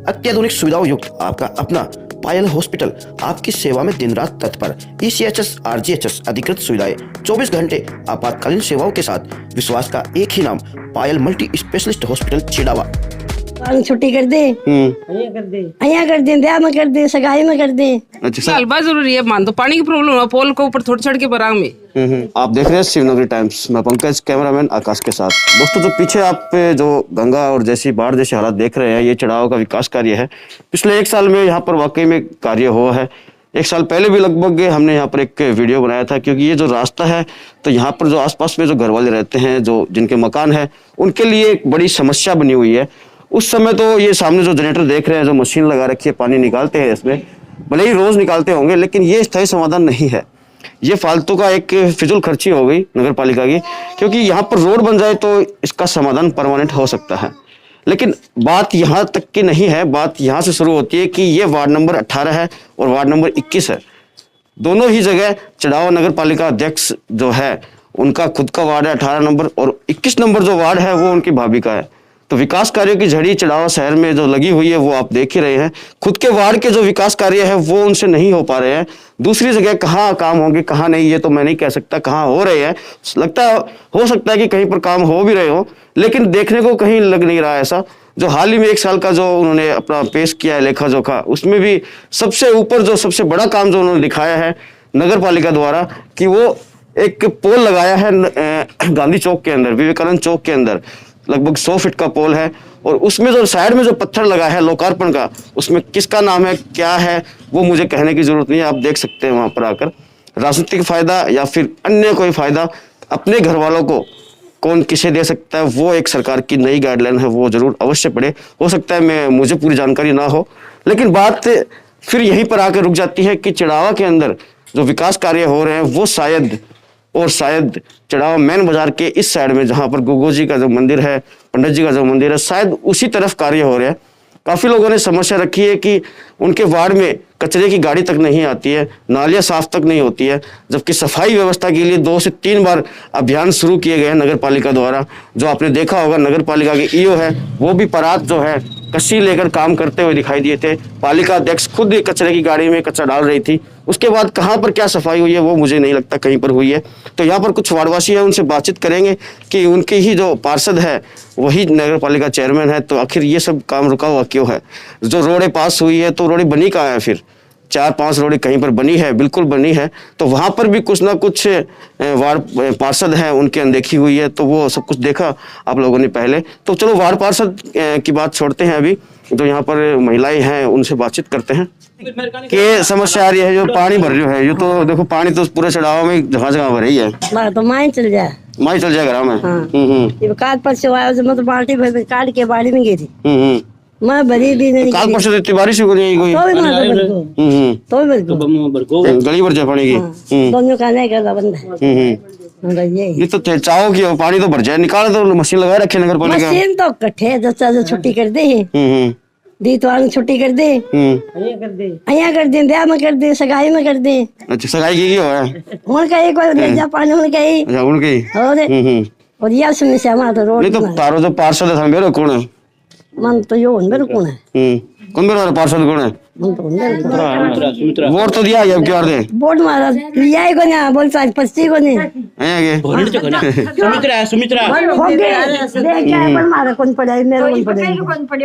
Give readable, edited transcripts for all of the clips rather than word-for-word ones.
अत्याधुनिक सुविधाओं युक्त आपका अपना पायल हॉस्पिटल आपकी सेवा में दिन रात तत्पर। ECHS RGHS अधिकृत सुविधाएं, 24 घंटे आपातकालीन सेवाओं के साथ विश्वास का एक ही नाम, पायल मल्टी स्पेशलिस्ट हॉस्पिटल चिड़ावा। छुट्टी कर दे, यहाँ कर दे, ब्याह में कर दे, सगाई में कर दे। अच्छा हलवा जरूरी है, मान तो पानी की प्रॉब्लम है, पोल के ऊपर थोड़ी चढ़ के बरांग में। आप देख रहे हैं शिवनगरी टाइम्स, मैं पंकज, कैमरामैन आकाश के साथ। दोस्तों, जो पीछे आप जो गंगा और जैसी बाढ़ जैसे हालात देख रहे हैं, ये चढ़ाव का विकास कार्य है। पिछले 1 साल में यहाँ पर वाकई में कार्य हुआ है। 1 साल पहले भी लगभग हमने यहाँ पर एक वीडियो बनाया था, क्योंकि ये जो रास्ता है तो यहाँ पर जो आसपास में जो घर वाले रहते हैं, जो जिनके मकान है, उनके लिए एक बड़ी समस्या बनी हुई है। उस समय तो ये सामने जो जनरेटर देख रहे हैं, जो मशीन लगा रखी है, पानी निकालते हैं इसमें, भले ही रोज निकालते होंगे, लेकिन ये स्थायी समाधान नहीं है। ये फालतू का एक फिजूल खर्ची हो गई नगर पालिका की, क्योंकि यहाँ पर रोड बन जाए तो इसका समाधान परमानेंट हो सकता है। लेकिन बात यहाँ तक की नहीं है, बात यहाँ से शुरू होती है कि ये वार्ड नंबर 18 है और वार्ड नंबर 21 है। दोनों ही जगह चिड़ावा नगर पालिका अध्यक्ष जो है उनका खुद का वार्ड है 18 नंबर, और 21 नंबर जो वार्ड है वो उनकी भाभी का है। तो विकास कार्यों की झड़ी चिड़ावा शहर में जो लगी हुई है वो आप देख ही रहे हैं। खुद के वार्ड के जो विकास कार्य है वो उनसे नहीं हो पा रहे हैं। दूसरी जगह कहाँ काम होंगे कहाँ नहीं, ये तो मैं नहीं कह सकता। कहाँ हो रहे हैं, लगता है हो सकता है कि कहीं पर काम हो भी रहे हो, लेकिन देखने को कहीं लग नहीं रहा ऐसा। जो हाल ही में 1 साल का जो उन्होंने अपना पेश किया है लेखा जोखा, उसमें भी सबसे ऊपर जो सबसे बड़ा काम जो उन्होंने दिखाया है नगर पालिका द्वारा, कि वो एक पोल लगाया है गांधी चौक के अंदर, विवेकानंद चौक के अंदर, लगभग 100 फीट का पोल है। और उसमें जो साइड में जो पत्थर लगा है लोकार्पण का, उसमें किसका नाम है क्या है वो मुझे कहने की जरूरत नहीं है, आप देख सकते हैं वहां पर आकर। राजनीतिक फायदा या फिर अन्य कोई फायदा अपने घर वालों को कौन किसे दे सकता है, वो एक सरकार की नई गाइडलाइन है, वो जरूर अवश्य पढ़े। हो सकता है मुझे पूरी जानकारी ना हो, लेकिन बात फिर यहीं पर आकर रुक जाती है कि चिड़ावा के अंदर जो विकास कार्य हो रहे हैं वो शायद चिड़ावा मेन बाजार के इस साइड में, जहां पर गोगो जी का जो मंदिर है, पंडित जी का जो मंदिर है, शायद उसी तरफ कार्य हो रहे हैं। काफी लोगों ने समस्या रखी है कि उनके वार्ड में कचरे की गाड़ी तक नहीं आती है, नालियां साफ तक नहीं होती है, जबकि सफाई व्यवस्था के लिए 2 से 3 बार अभियान शुरू किए गए हैं नगर पालिका द्वारा। जो आपने देखा होगा, नगर पालिका के ईओ है वो भी परात जो है कस्सी लेकर काम करते हुए दिखाई दिए थे। पालिका अध्यक्ष खुद कचरे की गाड़ी में कचरा डाल रही थी। उसके बाद कहाँ पर क्या सफाई हुई है वो मुझे नहीं लगता कहीं पर हुई है। तो यहाँ पर कुछ वार्डवासी है, उनसे बातचीत करेंगे कि उनके ही जो पार्षद है वही नगर पालिका चेयरमैन है, तो आखिर ये सब काम रुका हुआ क्यों है। जो रोडें पास हुई है तो रोडें बनी कहाँ है, फिर 4-5 रोडें कहीं पर बनी है, बिल्कुल बनी है, तो वहां पर भी कुछ ना कुछ वार्ड पार्षद हैं उनकी अनदेखी हुई है। तो वो सब कुछ देखा आप लोगों ने पहले। तो चलो वार्ड पार्षद की बात छोड़ते हैं, अभी जो यहाँ पर महिलाएं हैं उनसे बातचीत करते हैं। कि समस्या आ रही है, जो पानी भर रही है, ये तो देखो पानी तो पूरे चढ़ावा में जगह जगह भर रही है। तो माई चल जाए, माई चल जाए घर में। ये काल पर से आया, मतलब बाल्टी भर काट के बाड़ी में गिरी, मैं भरी भी नहीं। काल परसों इतनी बारिश हो रही है कोई, तो गली भर जाए पानी की। दोनों का नहीं करता बंदा। ये तो चाहो कि पानी तो भर जाए, निकाले तो मशीन लगा रखे नगर पालिका। मशीन तो कट्ठे जैसा छुट्टी कर दे, दी तो छुट्टी कर दे, यहाँ कर दे, ब्याह में कर दे, सगाई में कर दे। अच्छा, सगाई की हो है उनका एक ले जा पानी उनका और यह समस्या हमारा तो रोड। नहीं तो तारो जो पार्षद है मेरे कौन है, मन तो यो मेरे कौन है, कौन मेरा पार्षद कौन है, वोट तो दिया है, अब क्या दे वोट मारा लिया ही को ना, बोलता है 25 को नहीं सुमित्रा मारा कौन पड़ा मेरे कौन पड़े।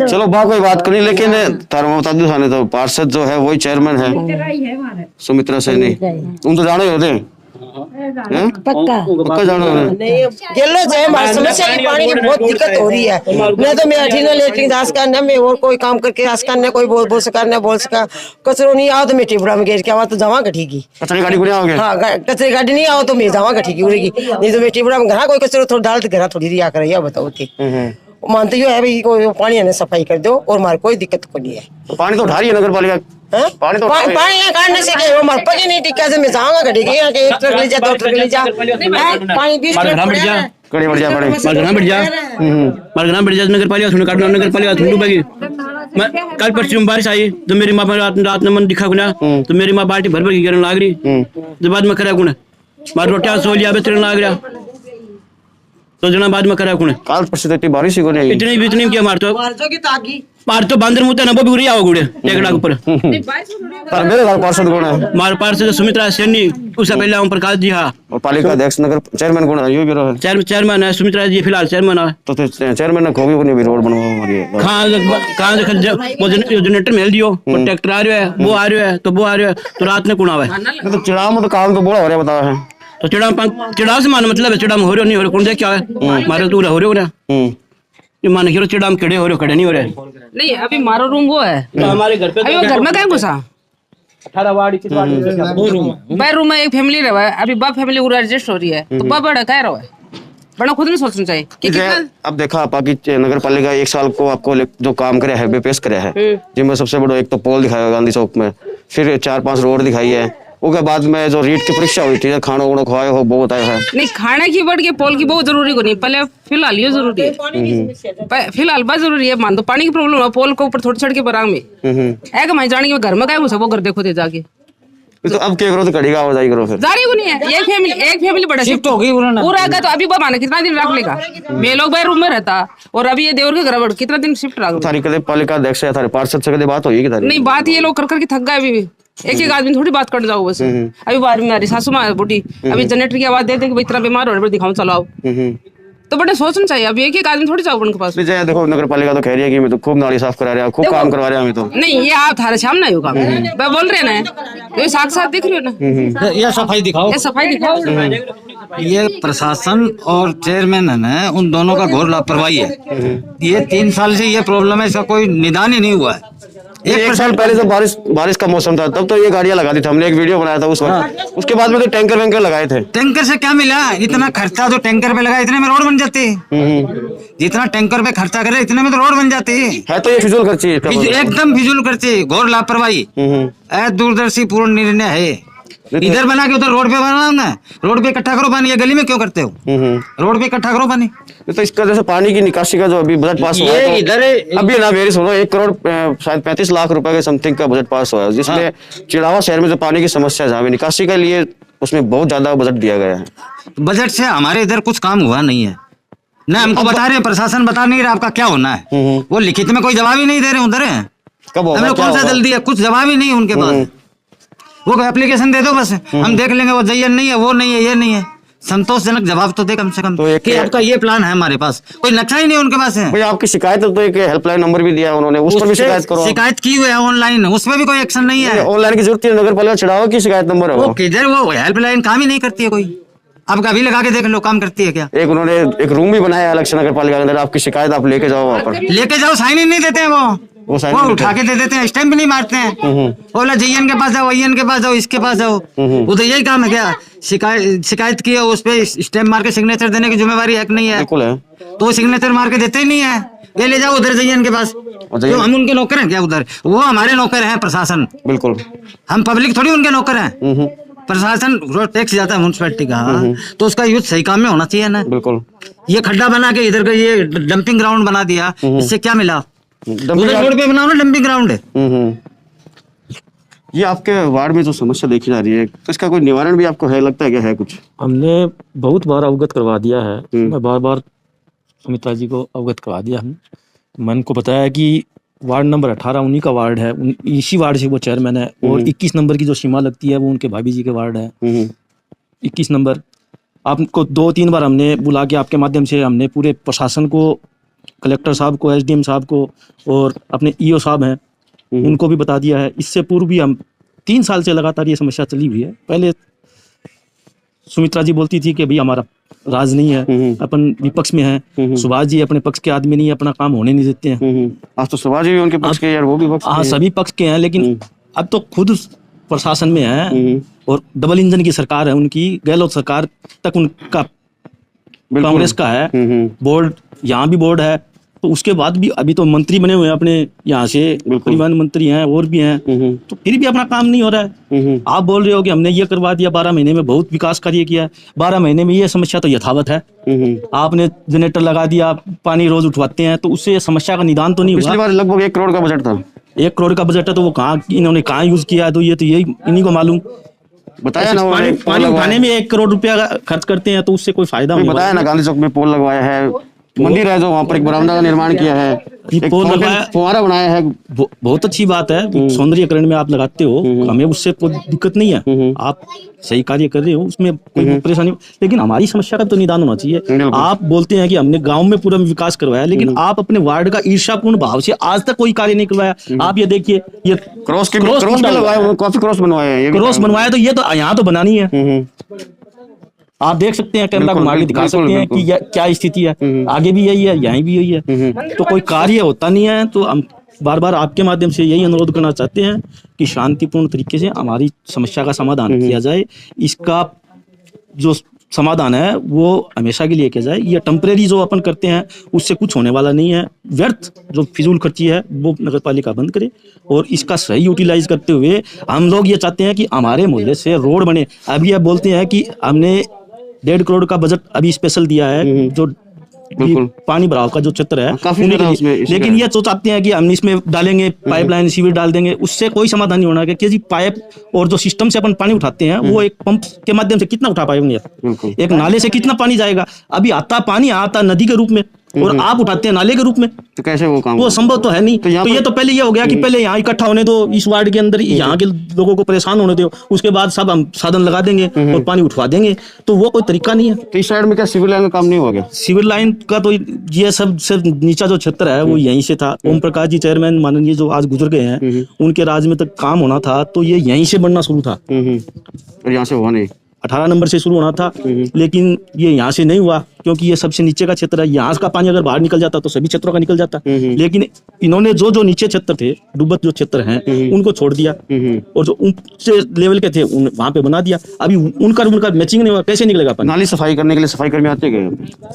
चलो बा कोई बात करी, लेकिन तारो बता दो थाने तो पार्षद जो है वही चेयरमैन है सुमित्रा सैनी, तुम तो जानो होते पक्का जानो समस्या पानी की बहुत दिक्कत हो रही है। मैं तो मेरा ठीक लेटरिन दास करना में और कोई काम करके दास करना, कोई बोल सका न बोल सका। कचरो नहीं आओ तो मैं टिबड़ा में गेर के आवा तो जमा कटेगी, कचरे गाड़ी को आओगे। हाँ, कचरे गाड़ी नहीं आओ तो मैं जमा कटेगी उड़ेगी, नहीं तो मैं टिबड़ा में घर कोई कचरो थोड़ा डाल घर थोड़ी रिया कर रही है। बताओ मानते ही है भाई, कोई पानी है सफाई कर दो और हमारे कोई दिक्कत को नहीं है। तो पानी तो उठा रही है नगर पालिका, पानी तो पानी यहाँ काटने से क्या हमारे पगे नहीं टिका से मैं जाऊंगा घटेगी यहाँ के 1 ट्रक ले जा 2 ट्रक ले जा पानी 20 ट्रक कड़ी बढ़ जा पड़े मारगना बढ़ जा नगर पालिका सुन काटना नगर पालिका ठंडू बैगी। कल परसों में बारिश आई तो मेरी माँ रात में मन दिखा गुना, तो मेरी माँ बाल्टी भर भर की गिरने लाग रही, तो बाद में करा गुना मार रोटियां सो लिया बेचने लाग रहा। तो जना बाद में करा कौन काल परसों इतनी बारिश ही को नहीं इतनी भी इतनी क्या मारतो मारजो की तागी मार तो बांदर मुते ना वो भी उड़ी आओ गुड़े टेकड़ा के ऊपर पर मेरे घर पार्षद कौन है मार पार से सुमित्रा सेनी उससे पहले ओम प्रकाश जी हाँ और पालिका अध्यक्ष नगर चेयरमैन कौन है? ये भी है चेयरमैन है सुमित्रा जी फिलहाल चेयरमैन है तो चेयरमैन ने खोगी को नहीं भी रोड बनवा रही है। कहाँ जनरेटर मिल दियो वो ट्रैक्टर आ रहा है वो आ रहा है तो वो आ रहा है तो रात में कौन आवे तो चिड़ाव में तो काम तो बड़ा हो रहा है बताओ है। तो चिड़ाव से मान मतलब है चिड़ाव हो रहा नहीं हो रहा कौन देख क्या है मारे तो हो रहा ये मान हीरो चिड़ाव खड़े हो रहे खड़े नहीं हो रहे नहीं अभी मारो रूम वो है तो हमारे घर पे अभी वो घर में क्या घुसा 18 वार्ड 21 वार्ड वो रूम है बाहर रूम में एक फैमिली रहा है अभी बा फैमिली पूरा एडजस्ट हो रही है तो बा बड़ा कह रहा है बड़ा खुद नहीं सोचना चाहिए कि कितना अब देखा आप की नगर पालिका 1 साल को आपको जो काम करे है पेश करे है जिनमें सबसे बड़ा एक तो पोल दिखाया गांधी चौक में फिर 4-5 रोड दिखाई है उसके बाद में जो रीट की परीक्षा हुई थी खाना वाना खवाए हो वो बताया है नहीं खाने की बढ़ के पोल की बहुत जरूरी को नहीं पहले फिलहाल ये जरूरी है फिलहाल बहुत जरूरी है मान दो पानी की प्रॉब्लम है पोल को ऊपर थोड़ी चढ़ के बरांग में है कि मैं जाने के घर में क्या घुसा वो घर देखो दे जाके तो अब क्या करो तो कड़ेगा हो जाएगी करो फिर जारी को नहीं है एक फैमिली बड़ा शिफ्ट हो गई पूरा आगा तो अभी वो माना कितना दिन रख लेगा मैं लोग भाई रूम में रहता और अभी ये देवर के घर कितना दिन शिफ्ट रख थारी कदे पालिका अध्यक्ष है थारे पार्षद से कदे बात होगी थारी नहीं बात ये लोग कर करके थक गए अभी एक आदमी थोड़ी बात कर जाओ बस अभी बाहर में हमारी सासू माँ बूढ़ी अभी जनरेटर की आवाज देते कि भाई इतना बीमार होने पर दिखाओ चलाओ तो बड़े सोचना चाहिए अभी एक आदमी थोड़ी जाओ उनके पास देखो नगर पालिका तो कह रही है कि मैं तो खूब नाली साफ करा रहा खूब काम करवा रहा हूं तो नहीं ये आप थारे सामने ही होगा मैं बोल रहे ना ये साक्षात दिख रही हो ना ये सफाई दिखाओ ये सफाई दिखाओ ये प्रशासन और चेयरमैन है ना उन दोनों का घोर लापरवाही है ये 3 साल से ये प्रॉब्लम है इसका कोई निदान ही नहीं हुआ है एक साल पहले जब बारिश का मौसम था तब तो ये गाड़ियां लगा दी थी हमने एक वीडियो बनाया था उस वक्त उसके बाद में तो टैंकर वैंकर लगाए थे टैंकर से क्या मिला इतना खर्चा जो टैंकर पे लगा इतने में रोड बन जाती जितना टैंकर पे खर्चा करे इतने में तो रोड बन जाती है तो ये फिजूल खर्ची है एकदम फिजूल खर्ची घोर लापरवाही दूरदर्शी पूर्ण निर्णय है इधर बना के उधर रोड पे बनाओ ना रोड पे इकट्ठा करो पानी ये गली में क्यों करते हो रोड पे इकट्ठा करो पानी तो इसका जैसे पानी की निकासी का जो अभी बजट पास हुआ है इधर अभी ना मेरी सुनो 1 करोड़ शायद 35 लाख रुपए के समथिंग का बजट पास हुआ है जिसमें चिड़ावा शहर में जो पानी की समस्या है जहाँ निकासी के लिए उसमें बहुत ज्यादा बजट दिया गया है बजट से हमारे इधर कुछ काम हुआ नहीं है ना हमको बता रहे हैं प्रशासन बता नहीं रहा आपका क्या होना है वो लिखित में कोई जवाब ही नहीं दे रहे उधर है कब होगा हमने कौन सा जल्दी है कुछ जवाब ही नहीं उनके पास वो एप्लीकेशन दे दो बस हम देख लेंगे वो जयन नहीं है वो नहीं है ये नहीं है संतोषजनक जवाब तो दे कम से कम तो कि आपका ये प्लान है हमारे पास कोई नक्शा ही नहीं उनके पास है भाई आपकी शिकायत है तो एक हेल्पलाइन नंबर भी दिया है उन्होंने उस पर भी शिकायत करो शिकायत की हुई है ऑनलाइन उसमें भी कोई एक्शन नहीं है ऑनलाइन की जरूरत है नगर पालिका चिड़ावा की शिकायत नंबर है वो किधर वो हेल्पलाइन काम ही नहीं करती है कोई अब कभी लगा के देख लो काम करती है क्या एक उन्होंने एक रूम भी बनाया है इलेक्शन नगर पालिका के अंदर आपकी शिकायत आप लेके जाओ वहाँ पर लेके जाओ साइन इन नहीं देते हैं वो sign वो नहीं उठा के दे देते हैं स्टैंप भी नहीं मारते हैं बोला जयन के पास जाओ अयन के पास जाओ इसके पास जाओ वो तो यही काम है क्या शिकायत की है उस पे स्टैंप मार के सिग्नेचर देने की जिम्मेवारी है नहीं है बिल्कुल है तो वो सिग्नेचर मार के देते ही नहीं है ये ले जाओ उधर जयन के पास तो हम उनके नौकर हैं क्या उधर वो हमारे नौकर हैं प्रशासन बिल्कुल हम पब्लिक थोड़ी उनके नौकर हैं प्रशासन टैक्स जाता है म्यूनसिपैलिटी का तो उसका यूज सही काम में होना चाहिए ना बिल्कुल ये खड्डा बना के इधर का ये डंपिंग ग्राउंड बना दिया इससे क्या मिला उधर रोड पे बनाओ ना डंपिंग ग्राउंड है ये आपके वार्ड में जो समस्या देखी जा रही है तो इसका कोई निवारण भी आपको है लगता है क्या है कुछ हमने बहुत बार अवगत करवा दिया है मैं बार बार सुमित्रा जी को अवगत करवा दिया हम मन को बताया कि वार्ड नंबर 18 उन्हीं का वार्ड है इसी वार्ड से वो चेयरमैन है और 21 नंबर की जो सीमा लगती है वो उनके भाभी जी के वार्ड है 21 नंबर आपको 2-3 बार हमने बुला के आपके माध्यम से हमने पूरे प्रशासन को कलेक्टर साहब को एसडीएम साहब को और अपने ईओ साहब हैं उनको भी बता दिया है। इससे पूर्व भी हम 3 साल से लगातार ये समस्या चली हुई है। पहले सुमित्रा जी बोलती थी कि भाई हमारा राज नहीं है अपन विपक्ष में है सुभाष जी अपने पक्ष के आदमी नहीं है अपना काम होने नहीं देते हैं। आज तो सुभाष जी भी उनके पक्ष के यार वो भी पक्ष हाँ सभी पक्ष के हैं लेकिन अब तो खुद प्रशासन में है और डबल इंजन की सरकार है उनकी गहलोत सरकार तक उनका कांग्रेस का है बोर्ड यहाँ भी बोर्ड है तो उसके बाद भी अभी तो मंत्री बने हुए हैं अपने यहाँ से परिवहन मंत्री हैं और भी हैं तो फिर भी अपना काम नहीं हो रहा है। आप बोल रहे हो कि हमने ये करवा दिया 12 महीने में बहुत विकास कार्य किया 12 महीने में ये समस्या तो यथावत है। आपने जनरेटर लगा दिया पानी रोज उठवाते हैं तो उससे समस्या का निदान तो नहीं हुआ। पिछली बार लगभग 1 करोड़ का बजट था 1 करोड़ का बजट है तो वो कहाँ इन्होंने कहाँ यूज किया है तो ये इन्हीं को मालूम। बताया ना पानी पानी उठाने में 1 करोड़ रुपया खर्च करते हैं तो उससे कोई फायदा नहीं। बताया ना, गांधी चौक में पोल लगवाया है, मंदिर है जो वहाँ पर एक बरामदा का निर्माण किया है, एक पोल लगवाया, फुहारा बनाया है। बहुत अच्छी बात है, सौंदर्यकरण में आप लगाते हो, हमें उससे कोई दिक्कत नहीं है, आप सही कार्य कर रहे हो, उसमें कोई परेशानी। लेकिन हमारी समस्या का तो निदान होना चाहिए। आप बोलते हैं कि हमने गांव में पूरा विकास करवाया, लेकिन आप अपने वार्ड का ईर्ष्यापूर्ण भाव से आज तक कोई कार्य नहीं करवाया। आप ये देखिए, ये क्रॉस लगवाया, काफी क्रॉस बनवाए हैं, क्रॉस बनवाया, तो ये तो यहाँ तो बनानी है। आप देख सकते हैं, कैमरा घुमा के दिखा सकते हैं कि क्या स्थिति है, आगे भी यही है, यहीं भी यही है। तो कोई कार्य होता नहीं है। तो हम बार बार आपके माध्यम से यही अनुरोध करना चाहते हैं कि शांतिपूर्ण तरीके से हमारी समस्या का समाधान किया जाए। इसका जो समाधान है वो हमेशा के लिए किया जाए। ये टेम्परेरी जो अपन करते हैं उससे कुछ होने वाला नहीं है। व्यर्थ जो फिजूल खर्ची है वो नगर पालिका बंद करे और इसका सही यूटिलाइज करते हुए हम लोग ये चाहते हैं कि हमारे मोहल्ले से रोड बने। अभी आप बोलते हैं कि हमने 1.5 करोड़ का बजट अभी स्पेशल दिया है, जो पानी भराव का जो चित्र है काफी उन्हीं के लिए। लेकिन ये तो चाहते हैं कि हम इसमें डालेंगे पाइपलाइन, सीवर डाल देंगे, उससे कोई समाधान नहीं होना। क्योंकि पाइप और जो सिस्टम से अपन पानी उठाते हैं वो एक पंप के माध्यम से कितना उठा पाएंगे, एक नाले से कितना पानी जाएगा। अभी आता पानी आता नदी के रूप में और आप उठाते हैं नाले के रूप में, तो कैसे वो काम? वो संभव तो है नहीं। तो ये तो पहले ये हो गया कि पहले यहाँ इकट्ठा होने दो, इस वार्ड के अंदर यहाँ के लोगों को परेशान होने दो, उसके बाद सब हम साधन लगा देंगे और पानी उठवा देंगे। तो वो कोई तरीका नहीं है। तो इस साइड में क्या सिविल लाइन का काम नहीं हो गया? सिविल लाइन का तो ये सब सिर्फ नीचा जो क्षेत्र है वो यहीं से था। ओम प्रकाश जी चेयरमैन माननीय जो आज गुजर गए हैं, उनके राज में तक काम होना था तो ये यहीं से बनना शुरू था और यहाँ से हुआ नहीं। 18 नंबर से शुरू होना था, लेकिन ये यहाँ से नहीं हुआ क्योंकि ये सबसे नीचे का क्षेत्र है। यहाँ का पानी अगर बाहर निकल जाता तो सभी क्षेत्रों का निकल जाता। लेकिन इन्होंने जो नीचे क्षेत्र थे, डूबत जो क्षेत्र हैं, उनको छोड़ दिया और जो ऊंचे लेवल के थे वहां पे बना दिया। अभी उनका मैचिंग नहीं हुआ, कैसे निकलेगा पानी? नाली सफाई करने के लिए सफाई कर्मी आते गए?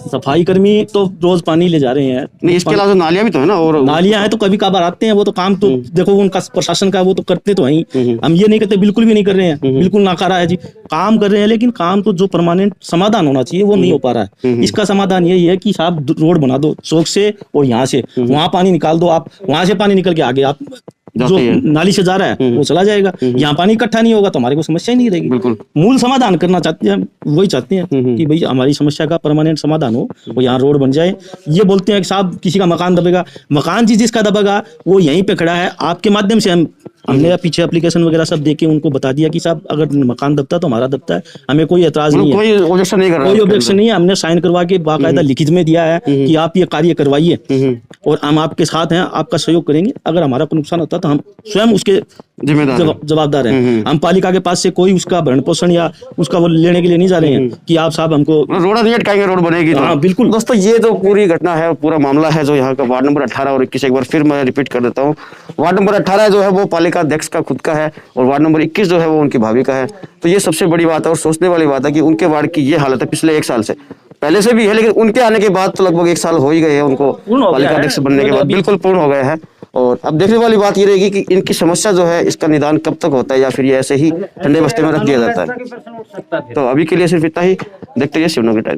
सफाई कर्मी तो रोज पानी ले जा रहे हैं। नहीं, इसके अलावा नालियां भी तो है ना, और नालियां हैं तो कभी कभार आते हैं। वो तो काम तो देखो उनका प्रशासन का वो तो करते तो हैं। हम ये नहीं करते, बिल्कुल भी नहीं कर रहे हैं, बिल्कुल नाकारा है जी, काम कर रहे हैं। लेकिन काम तो जो परमानेंट समाधान होना चाहिए वो नहीं हो पा रहा है। इसका समाधान यही है कि साहब रोड बना दो चौक से और यहाँ से वहां पानी निकाल दो, आप वहां से पानी निकल के आगे आप जो नाली से जा रहा है वो चला जाएगा। यहाँ पानी इकट्ठा नहीं होगा तो हमारे को समस्या ही नहीं रहेगी। बिल्कुल मूल समाधान करना चाहते हैं, वही चाहते हैं कि भाई हमारी समस्या का परमानेंट समाधान हो, वो यहाँ रोड बन जाए। ये बोलते हैं कि साहब किसी का मकान दबेगा, मकान जिसका दबेगा वो यहीं पे खड़ा है। आपके माध्यम से हमने पीछे एप्लीकेशन वगैरह सब देके उनको बता दिया कि साहब अगर मकान दबता तो हमारा दबता है, हमें कोई एतराज नहीं है, कोई ऑब्जेक्शन नहीं कर रहा है, कोई ऑब्जेक्शन नहीं है। हमने साइन करवा के बाकायदा लिखित में दिया है कि आप ये कार्य करवाइए और हम आपके साथ हैं, आपका सहयोग करेंगे। अगर हमारा कोई नुकसान होता तो हम स्वयं उसके जवाबदार हैं। हम पालिका के पास से कोई उसका भरण पोषण या उसका वो लेने के लिए नहीं जा रहे हैं कि आप साहब हमको रोड नहीं अटकाएंगे, रोड बनेगी। हाँ बिल्कुल। दोस्तों ये जो पूरी घटना है, पूरा मामला है जो यहाँ का वार्ड नंबर 18 और 21, एक बार फिर मैं रिपीट कर देता हूँ। वार्ड नंबर 18 जो है वो पालिका अध्यक्ष का खुद का है और वार्ड नंबर 21 जो है वो उनकी भाभी का है। तो ये सबसे बड़ी बात है और सोचने वाली बात है कि उनके वार्ड की ये हालत है पिछले 1 साल से, पहले से भी है, लेकिन उनके आने के बाद तो लगभग 1 साल हो ही गए हैं उनको पालिका अध्यक्ष बनने के बाद, बिल्कुल पूर्ण हो गए हैं। और अब देखने वाली बात ये रहेगी कि इनकी समस्या जो है इसका निदान कब तक होता है या फिर ये ऐसे ही ठंडे बस्ते में रख दिया जाता है। तो अभी के लिए सिर्फ इतना ही, देखते रहिए शिवनगर टाइम्स।